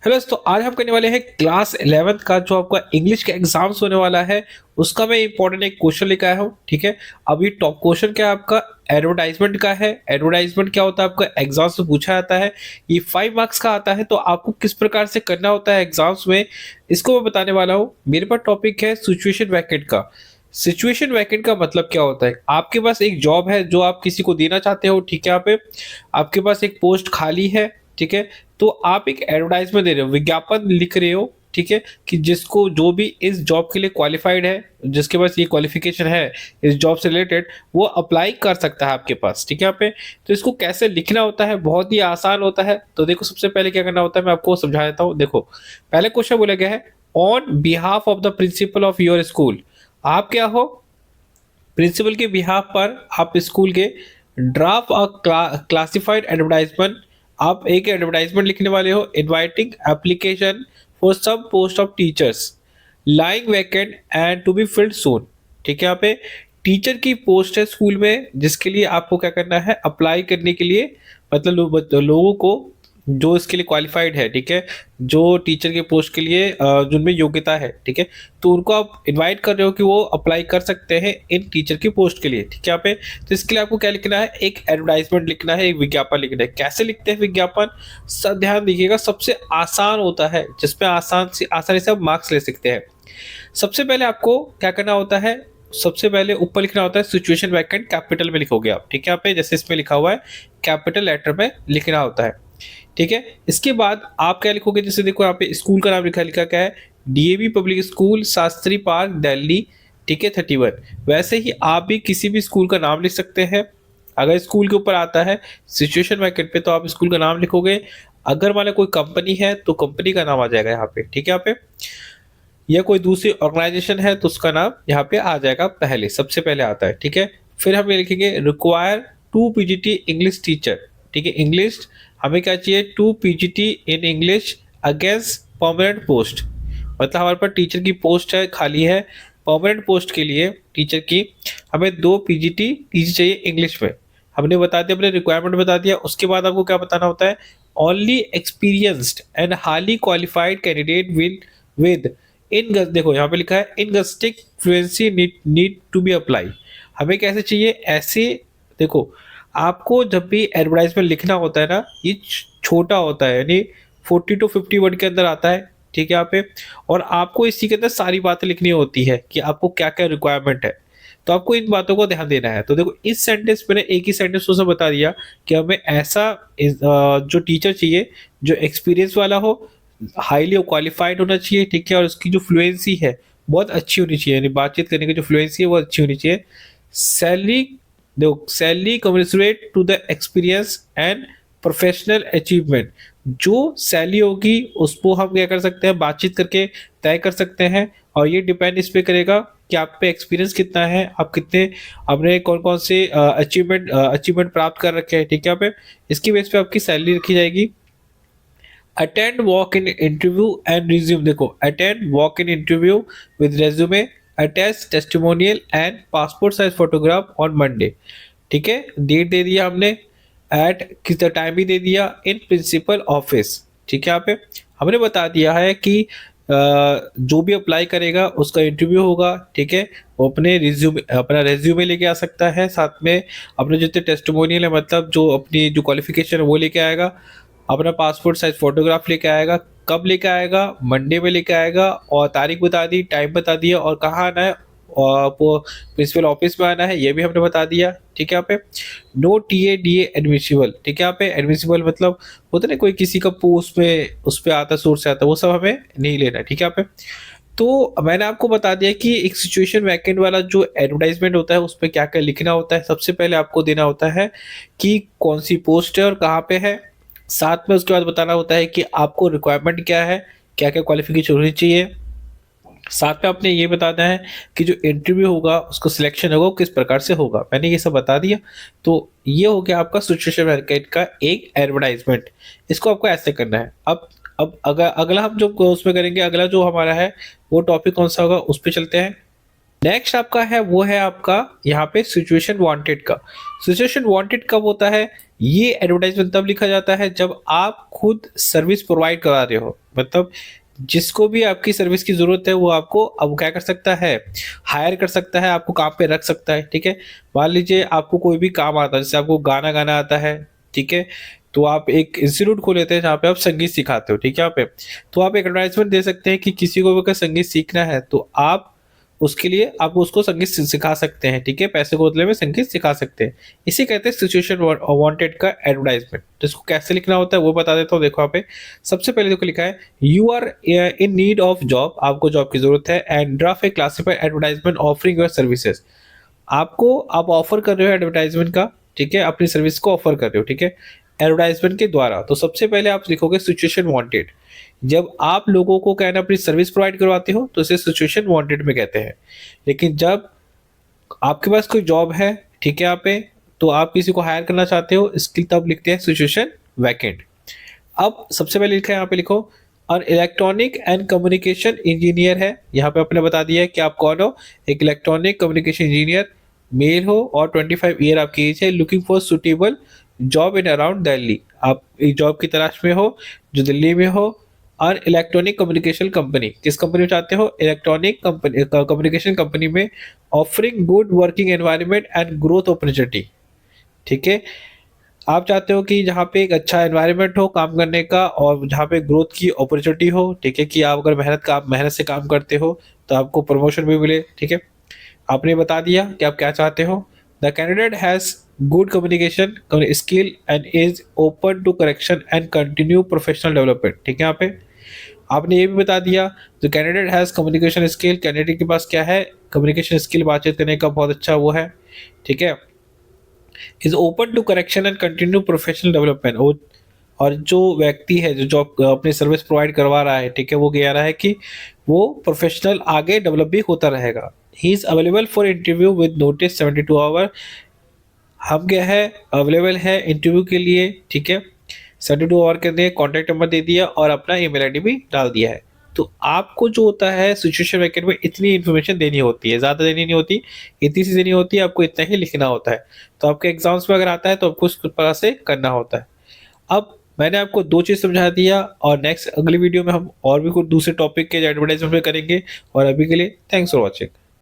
Hello दोस्तों, आज हम करने वाले हैं क्लास 11th का जो आपका इंग्लिश का एग्जाम्स होने वाला है उसका मैं इंपॉर्टेंट एक क्वेश्चन लेकर आया हूँ। ठीक है, अब ये टॉप क्वेश्चन क्या है आपका एडवर्टाइजमेंट का है। एडवर्टाइजमेंट क्या होता है आपका एग्जाम्स में पूछा जाता है, ये 5 मार्क्स का आता है। तो आपको किस प्रकार से करना होता है एग्जाम्स में, इसको मैं बताने वाला हूँ। मेरे पास टॉपिक है सिचुएशन वैकेंट का। सिचुएशन वैकेंट का मतलब क्या होता है, आपके पास एक जॉब है जो आप किसी को देना चाहते हो। ठीक है, यहाँ पे आपके पास एक पोस्ट खाली है। ठीक है, तो आप एक एडवर्टाइजमेंट दे रहे हो, विज्ञापन लिख रहे हो। ठीक है, कि जिसको जो भी इस जॉब के लिए क्वालिफाइड है, जिसके पास ये क्वालिफिकेशन है इस जॉब से रिलेटेड, वो अप्लाई कर सकता है आपके पास। ठीक है, यहाँ पे तो इसको कैसे लिखना होता है, बहुत ही आसान होता है। तो देखो, सबसे पहले क्या करना होता है मैं आपको समझा देता हूँ। देखो, पहले क्वेश्चन बोला गया है on behalf of the principle of your school. आप क्या हो, प्रिंसिपल के बिहाफ पर आप स्कूल के ड्राफ्ट अ क्लासिफाइड एडवर्टाइजमेंट। आप एक एडवर्टाइजमेंट लिखने वाले हो, inviting application for sub post of teachers lying vacant and to be filled soon. ठीक है, यहाँ पे टीचर की पोस्ट है स्कूल में, जिसके लिए आपको क्या करना है, अप्लाई करने के लिए, मतलब लोगों को जो इसके लिए क्वालिफाइड है। ठीक है, जो टीचर के पोस्ट के लिए जिनमें योग्यता है। ठीक है, तो उनको आप इनवाइट कर रहे हो कि वो अप्लाई कर सकते हैं इन टीचर की पोस्ट के लिए। ठीक है, यहाँ पे तो इसके लिए आपको क्या लिखना है, एक एडवर्टाइजमेंट लिखना है, एक विज्ञापन लिखना है। कैसे लिखते हैं विज्ञापन, सब ध्यान दीजिएगा, सबसे आसान होता है जिसमें आसानी से आप मार्क्स ले सकते हैं। सबसे पहले आपको क्या करना होता है, सबसे पहले ऊपर लिखना होता है सिचुएशन वैकेंट, कैपिटल में लिखोगे आप। ठीक है, यहाँ पे जैसे इसमें लिखा हुआ है कैपिटल लेटर में लिखना होता है। ठीक है, इसके बाद आप क्या लिखोगे, जैसे देखो यहाँ पे स्कूल का नाम लिखा क्या है, DAV public school Shastri park Delhi. ठीक है, 31। वैसे ही आप भी किसी भी स्कूल का नाम लिख सकते हैं। अगर स्कूल के ऊपर आता है सिचुएशन वैकेंट पे, तो आप स्कूल का नाम लिखोगे। अगर मान लो कोई कंपनी है तो कंपनी का नाम आ जाएगा यहाँ पे। ठीक है, यहाँ पे या कोई दूसरी ऑर्गेनाइजेशन है तो उसका नाम यहाँ पे आ जाएगा, पहले सबसे पहले आता है। ठीक है, फिर हम ये लिखेंगे रिक्वायर 2 PGT इंग्लिश टीचर। ठीक है, इंग्लिश हमें क्या चाहिए, 2 PGT in English against permanent post. मतलब हमारे पास टीचर की पोस्ट है, खाली है। परमानेंट पोस्ट के लिए टीचर की हमें 2 PGT टीचर चाहिए इंग्लिश में। हमने बता दिया, अपने रिक्वायरमेंट बता दिया। उसके बाद आपको क्या बताना होता है, only experienced and highly qualified candidate विल विद इन, देखो यहाँ पे लिखा है linguistic fluency need to be apply. हमें कैसे चाहिए, ऐसे। देखो, आपको जब भी एडवर्टाइजमेंट लिखना होता है ना, ये छोटा होता है, यानी 40 to 50 वर्ड के अंदर आता है। ठीक है, यहाँ पे और आपको इसी के अंदर सारी बातें लिखनी होती है कि आपको क्या क्या रिक्वायरमेंट है। तो आपको इन बातों को ध्यान देना है। तो देखो, इस सेंटेंस मैंने एक ही सेंटेंस उसमें बता दिया कि हमें ऐसा जो टीचर चाहिए जो एक्सपीरियंस वाला हो, हाईली क्वालिफाइड होना चाहिए। ठीक है, और उसकी जो फ्लुएंसी है बहुत अच्छी होनी चाहिए, यानी बातचीत करने की जो फ्लुएंसी है वो अच्छी होनी चाहिए। सैलरी, देखो salary commensurate to the experience and professional achievement. जो सैलरी होगी उसको हम क्या कर सकते हैं, बातचीत करके तय कर सकते हैं। और ये डिपेंड इस पे करेगा कि आप पे एक्सपीरियंस कितना है, आप कितने, आपने कौन कौन से अचीवमेंट प्राप्त कर रखे हैं। ठीक है, पे इसकी बेस पे आपकी सैलरी रखी जाएगी। Attend walk in interview and resume. देखो, attend walk in interview with resume, attach testimonial and passport size photograph on Monday. ठीक है, डेट दे दिया हमने, एट कितना टाइम भी दे दिया, इन प्रिंसिपल ऑफिस। ठीक है, यहाँ पे हमने बता दिया है कि जो भी अप्लाई करेगा उसका इंटरव्यू होगा। ठीक है, वो अपना रेज्यूमे लेके आ सकता है, साथ में अपने जितने टेस्टिमोनियल है, मतलब जो अपनी जो क्वालिफिकेशन है वो लेके आएगा, अपना पासपोर्ट साइज फोटोग्राफ लेके आएगा। कब लेके आएगा, मंडे में लेके आएगा, और तारीख बता दी, टाइम बता दिया, और कहाँ आना है, और वो प्रिंसिपल ऑफिस में आना है, ये भी हमने बता दिया। ठीक है, यहाँ पे नो TADA एडमिसिबल। ठीक है, यहाँ पे एडमिसिबल मतलब होता है ना, कोई किसी का पोस्ट में उस पर आता, सोर्स से आता, वो सब हमें नहीं लेना। ठीक है, यहाँ पे तो मैंने आपको बता दिया कि एक सिचुएशन वैकेंट वाला जो एडवर्टाइजमेंट होता है उस पर क्या क्या लिखना होता है। सबसे पहले आपको देना होता है कि कौन सी पोस्ट है और कहाँ पे है। साथ में उसके बाद बताना होता है कि आपको रिक्वायरमेंट क्या है, क्या क्या क्वालिफिकेशन होनी चाहिए। साथ में आपने ये बताना है कि जो इंटरव्यू होगा, उसको सिलेक्शन होगा, वो किस प्रकार से होगा। मैंने ये सब बता दिया। तो ये हो गया आपका सिचुएशन मार्केट का एक एडवर्टाइजमेंट। इसको आपको ऐसे करना है। अब अगर अगला हम जो उसमें करेंगे, अगला जो हमारा है वो टॉपिक कौन सा होगा, उस पर चलते हैं। नेक्स्ट आपका है वो है आपका यहाँ पे सिचुएशन वांटेड का। सिचुएशन वांटेड कब होता है, ये एडवर्टाइजमेंट तब लिखा जाता है जब आप खुद सर्विस प्रोवाइड करा रहे हो, मतलब जिसको भी आपकी सर्विस की ज़रूरत है वो आपको अब क्या कर सकता है, हायर कर सकता है, आपको काम पे रख सकता है, ठीक है। मान लीजिए आपको कोई भी काम आता है, जैसे आपको गाना गाना आता है, ठीक है, तो आप एक इंस्टीट्यूट खोल लेते हैं जहाँ पे आप संगीत सिखाते हो, ठीक है। यहाँ पे तो आप एक एडवर्टाइजमेंट दे सकते हैं कि किसी को भी अगर संगीत सीखना है तो आप उसके लिए आप उसको संगीत सिखा सकते हैं, ठीक है, पैसे के बदले में संगीत सिखा सकते हैं। इसे कहते हैं सिचुएशन वांटेड का एडवर्टाइजमेंट। तो इसको कैसे लिखना होता है वो बता देता हूँ। देखो यहाँ पे सबसे पहले देखो लिखा है, you are in need of job, आपको जॉब की जरूरत है, and draft a classified advertisement offering your services, आपको आप ऑफर कर रहे हो एडवर्टाइजमेंट का, ठीक है, अपनी सर्विस को ऑफर कर रहे हो, ठीक है, एडवर्टाइजमेंट के द्वारा। तो सबसे पहले आप लिखोगे सिचुएशन वांटेड। जब आप लोगों को कहना अपनी सर्विस प्रोवाइड करवाते हो तो इसे सिचुएशन वांटेड में कहते हैं। लेकिन जब आपके पास कोई जॉब है, ठीक है, यहाँ पे तो आप किसी को हायर करना चाहते हो, इसकी तब लिखते हैं सिचुएशन वैकेंट। अब सबसे पहले लिखा है, यहाँ पे लिखो और इलेक्ट्रॉनिक एंड कम्युनिकेशन इंजीनियर है। यहाँ पे आपने बता दिया है कि आप कौन हो, एक इलेक्ट्रॉनिक कम्युनिकेशन इंजीनियर, मेल हो और 25 ईयर आपकी एज है, looking for suitable job in around Delhi, आप एक जॉब की तलाश में हो जो दिल्ली में हो। और इलेक्ट्रॉनिक कम्युनिकेशन कंपनी, किस कंपनी में चाहते हो, इलेक्ट्रॉनिक कंपनी कम्युनिकेशन कंपनी में, offering good working environment and growth opportunity, ठीक है। आप चाहते हो कि जहाँ पे एक अच्छा एनवायरनमेंट हो काम करने का और जहाँ पे ग्रोथ की अपॉर्चुनिटी हो, ठीक है, कि आप अगर मेहनत से काम करते हो तो आपको प्रमोशन भी मिले, ठीक है। आपने बता दिया कि आप क्या चाहते हो। The candidate has good communication skill and is open to correction and continue professional development, ठीक है। यहाँ पे आपने ये भी बता दिया जो candidate has communication skill, candidate के पास क्या है, कम्युनिकेशन स्किल, बातचीत करने का बहुत अच्छा वो है, ठीक है, is open to correction and continue professional development. और जो व्यक्ति है जो जॉब अपनी सर्विस प्रोवाइड करवा रहा है, ठीक है, वो कह रहा है कि वो प्रोफेशनल आगे डेवलप भी होता रहेगा। He is available for interview with notice 72 hour, हम क्या है अवेलेबल है इंटरव्यू के लिए, ठीक है, 72 आवर के लिए कॉन्टैक्ट नंबर दे दिया और अपना ईमेल आईडी भी डाल दिया है। तो आपको जो होता है सिचुएशन वैकेंट में इतनी इन्फॉर्मेशन देनी होती है, ज़्यादा देनी नहीं होती, इतनी सी देनी होती है, आपको इतना ही लिखना होता है। तो आपके एग्जाम्स में अगर आता है तो आपको उस प्रकार से करना होता है। अब मैंने आपको दो चीज़ समझा दिया और नेक्स्ट अगली वीडियो में हम और भी कुछ दूसरे टॉपिक के एडवर्टाइजमेंट में करेंगे। और अभी के लिए थैंक्स फॉर वॉचिंग।